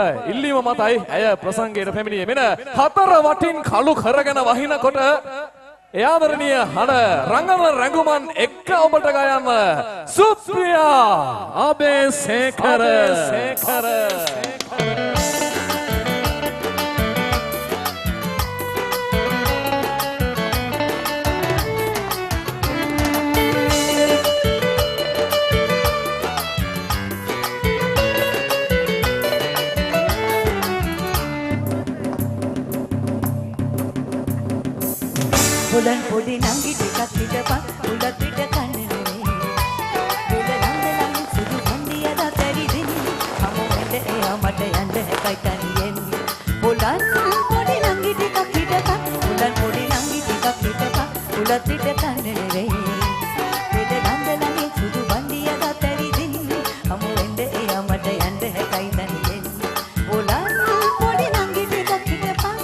ඉල්ලීම මතයි ඇය ප්‍රසංගයට පැමිණියේ මෙන හතර වටින් කළු කරගෙන වහිනකොට එයාදරණීය හඬ රංගන රංගුමන් එක්ක ඔබට ගයන්න සුප්‍රියා Abeysekara Bulan pudi nanggi dekat di depan bulat tidak kanene Bila langit sudu mandi ada dari sini kamu ende mata ende kaitan yenni Bulan pudi nanggi dekat di depan bulan pudi nanggi dekat di depan bulat tidak kanene Bila langit sudu mandi ada dari sini kamu ende mata ende kaitan yenni Bulan pudi nanggi dekat di depan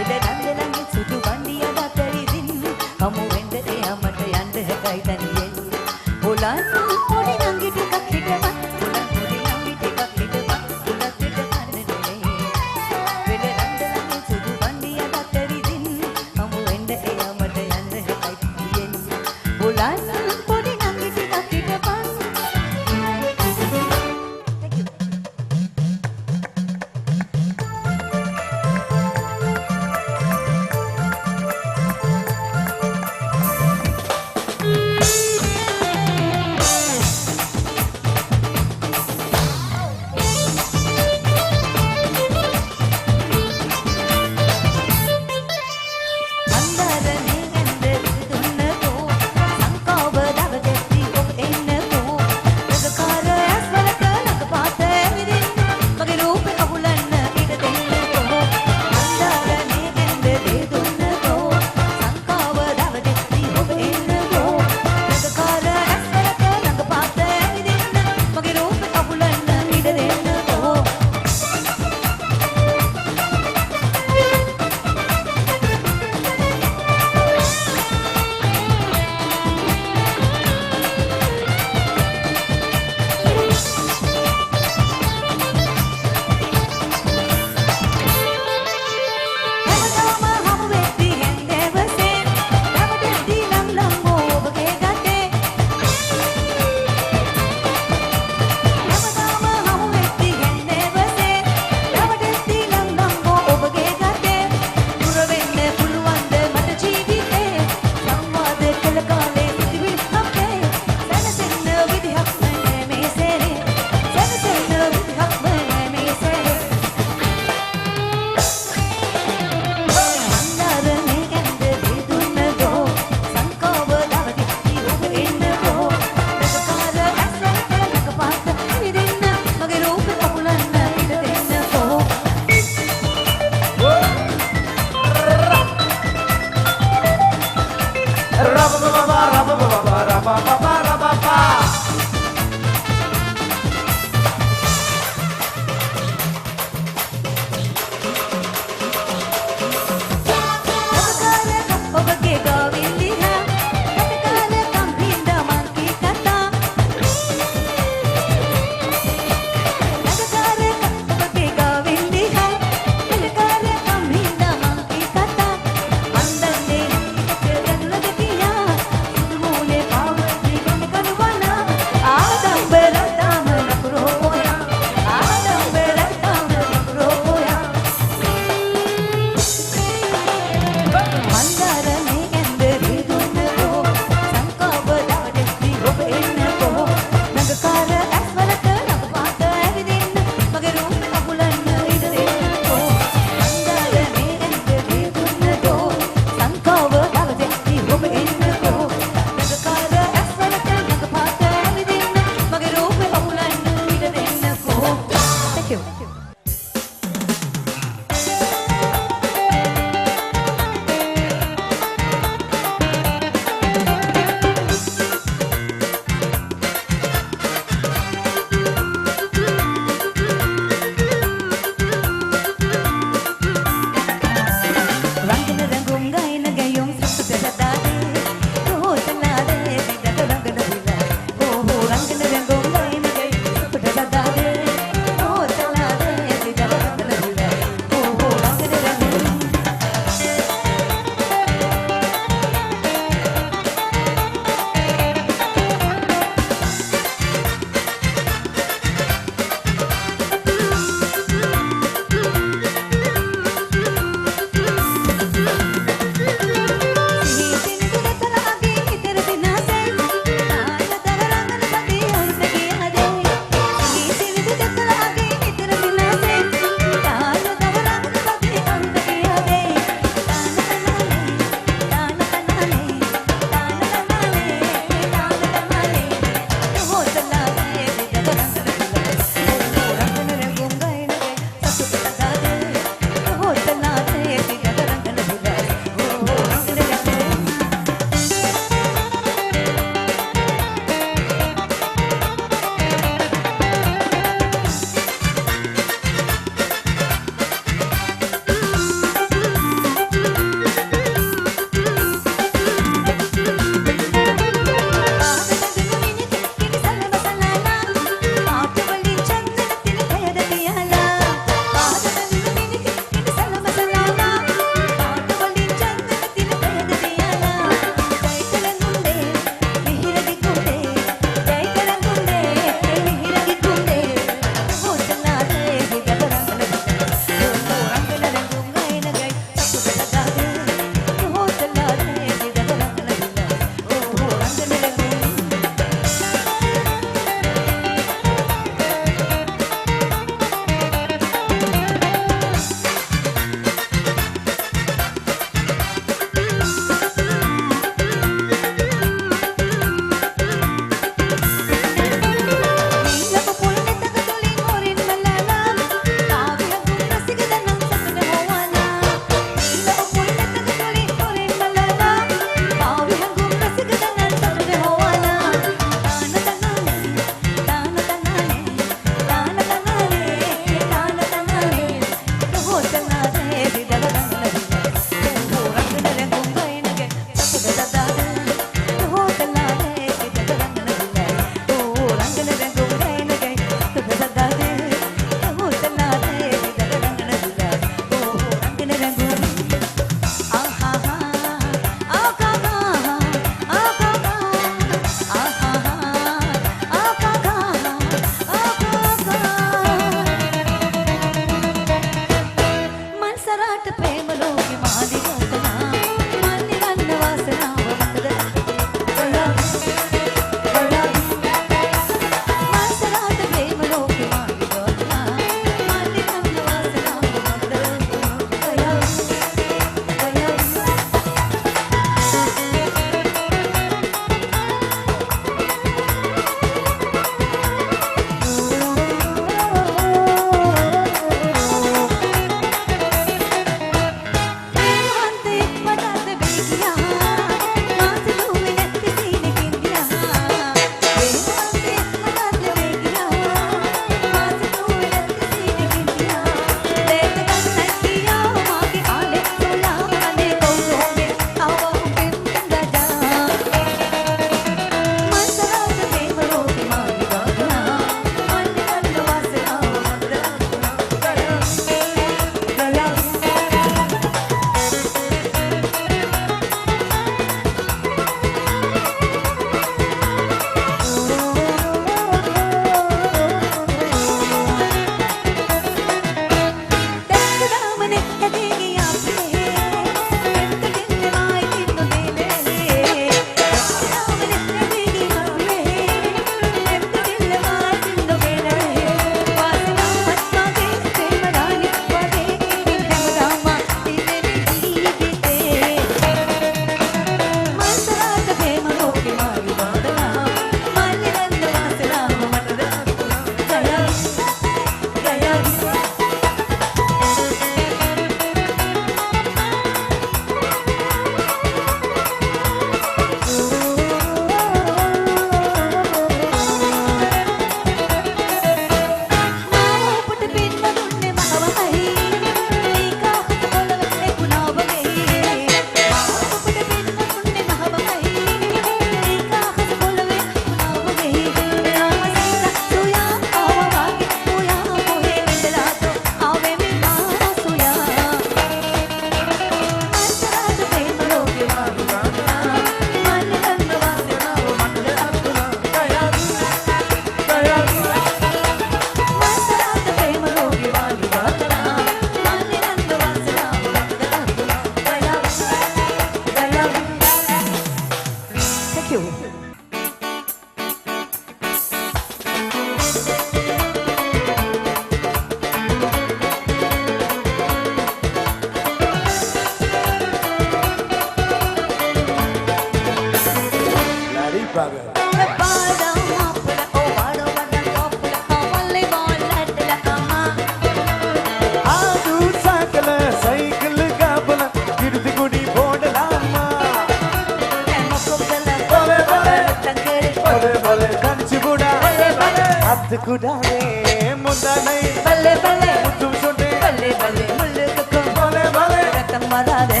අස්තකුඩාවේ මුදනේ बल्ले बल्ले මුතුම් සොටේ बल्ले बल्ले मुल्लुक බලේ බලේ रतन मरादे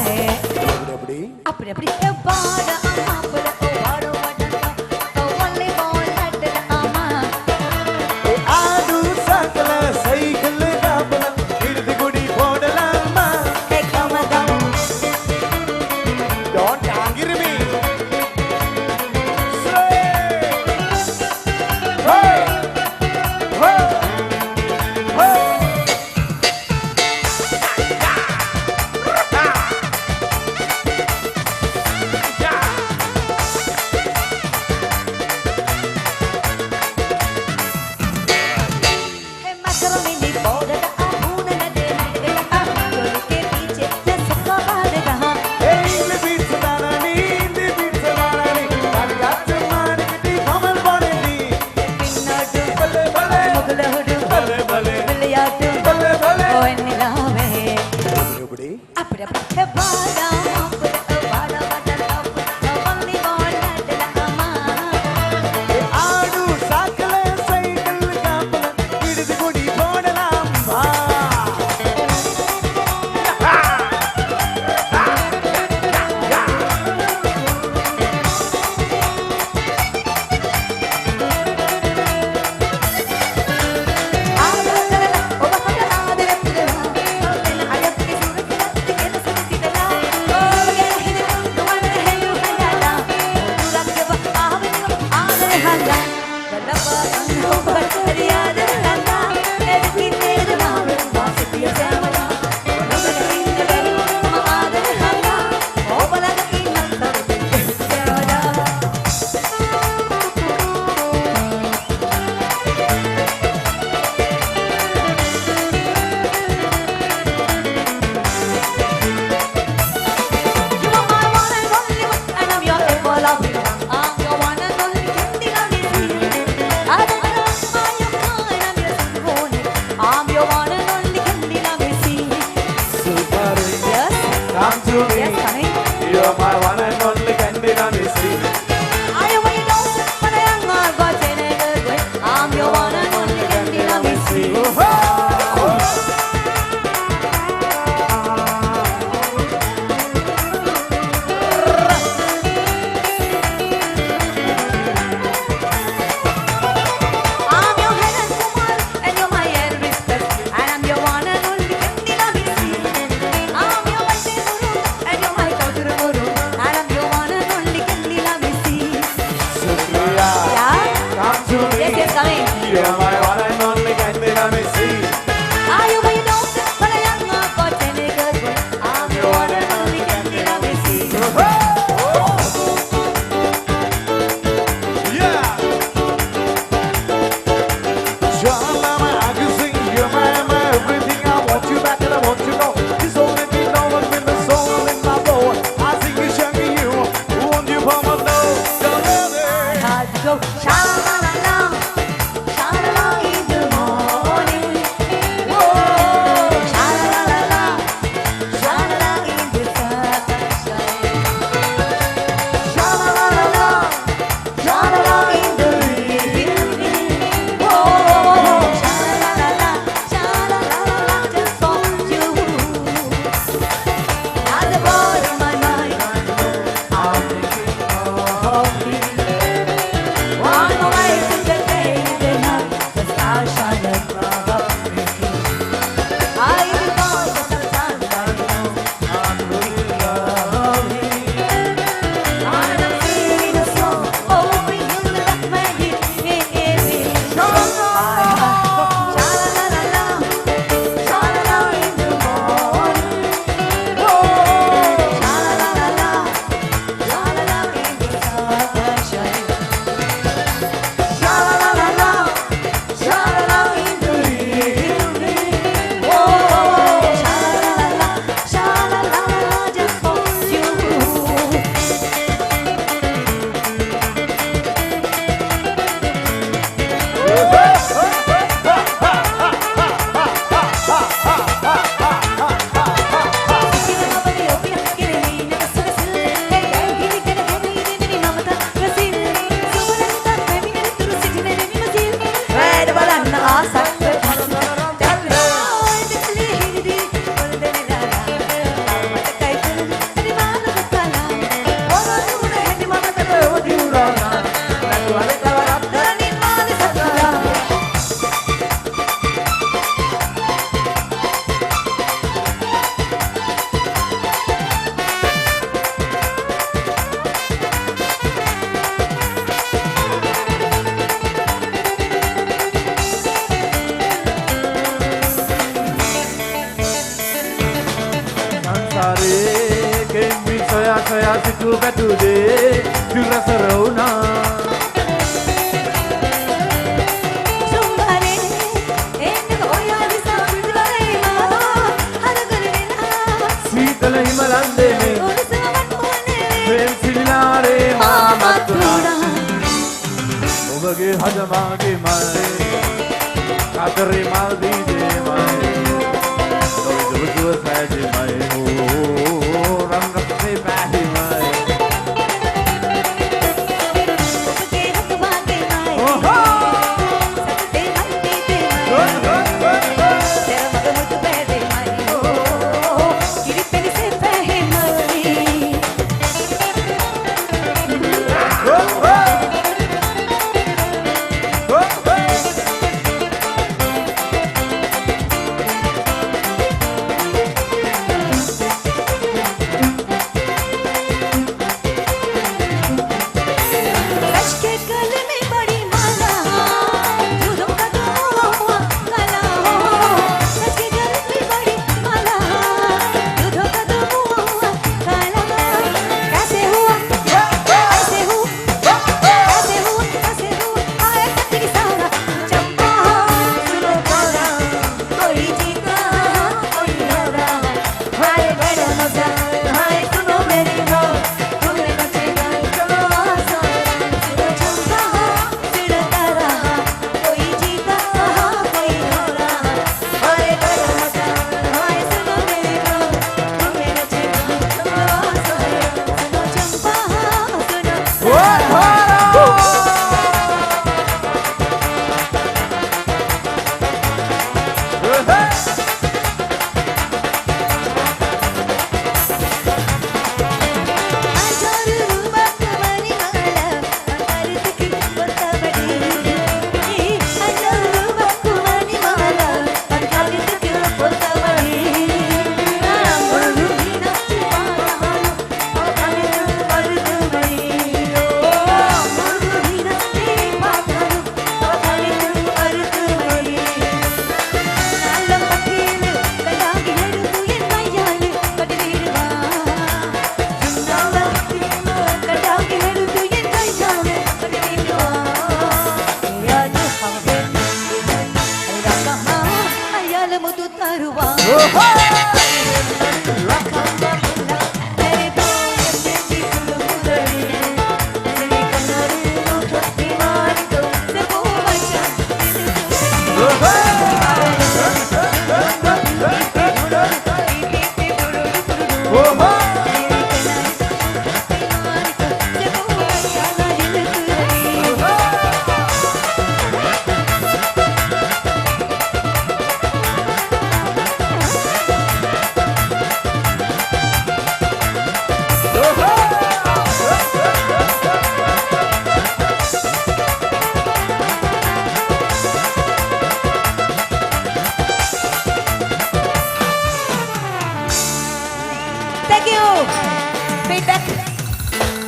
අපඩි अपने अपने बाड़ा आमापल ओ बाड़ो वडना ओ वल्ले ball लटल आमा ඒ ආඩු සකල cycle ගාපල ඉර්ධි ගුඩි පොඩලම්මා hey come come don't anger me hey macaroni ni boda da amun na de na choli के पीछे लसका बाड़ रहा ඉන්දි පිටසදානනි අරගත්ත මානකටි කමල් බොරෙනි पिन्नाडु බලේ බලේ मुगलहुडु බලේ බලේ विलियाडु බලේ බලේ ओ निलावे අපඩි अपने अपने बाड़ा आमापल ओ बाड़ा वडना ओ वल्ले बॉल लटल आमा ඒ ආඩු සකල cycle ගාපල ඉර්ධි ගුඩි පොඩලම්මා I'm your one and only candy love me. Yes, Come to me, yes, honey. you're my one and only candy on the sea. I way down, but I am not got any good way. I'm your one and only candy love me. I'm your head and Kumar, and you're my air respect. And I'm your one and only candy love me. I'm your Vande Guru, and you're my Kauduru Guru. And I'm your one and only candy love me. Supriya, Yeah? come to me, Yes, yes, coming. you're my one and only candy on the sea. Are you way down, but I am not got any good way. I'm your one and only candy love me. Yeah. You're my magazine, you're my everything. I want you back and I want you know. It's only me, no one with the soul in my bowl. I sing you, shaggy you, want you for my love. Don't let it. Hard to go, sha-la-la-la, sha-la-la in the morning. සිටු පැටුදේ දුරසරවුනා සීතල හිමලන්දේ පෙන්සිල්ලාරේ මාමතුනා ඔබගේ හදමාගේ මල්ලේ කතරේ මල් දීදේ මයි දුව සෑදේ මයි හෝ රන් රක්සේ පැහි මයි ඔබගේ හදමාගේ මයි ඕහෝ සතේ මයි දීදේ මයි තෙර මග මුතු පැදේ මයි කිරි පෙලිසේ පැහි මයි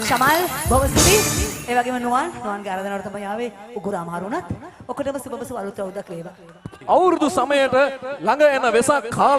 Shamal, බොහොම ස්තුතියි. ඒ වගේම නුවන්ගේ ආරාධනාවට තමයි ආවේ. උගුර අමාරු වුණත් ඔකටම සුබ සුබ අලුත් අවුරුද්දක් වේවා. අවුරුදු සමයට ළඟ එන වෙසක් කාල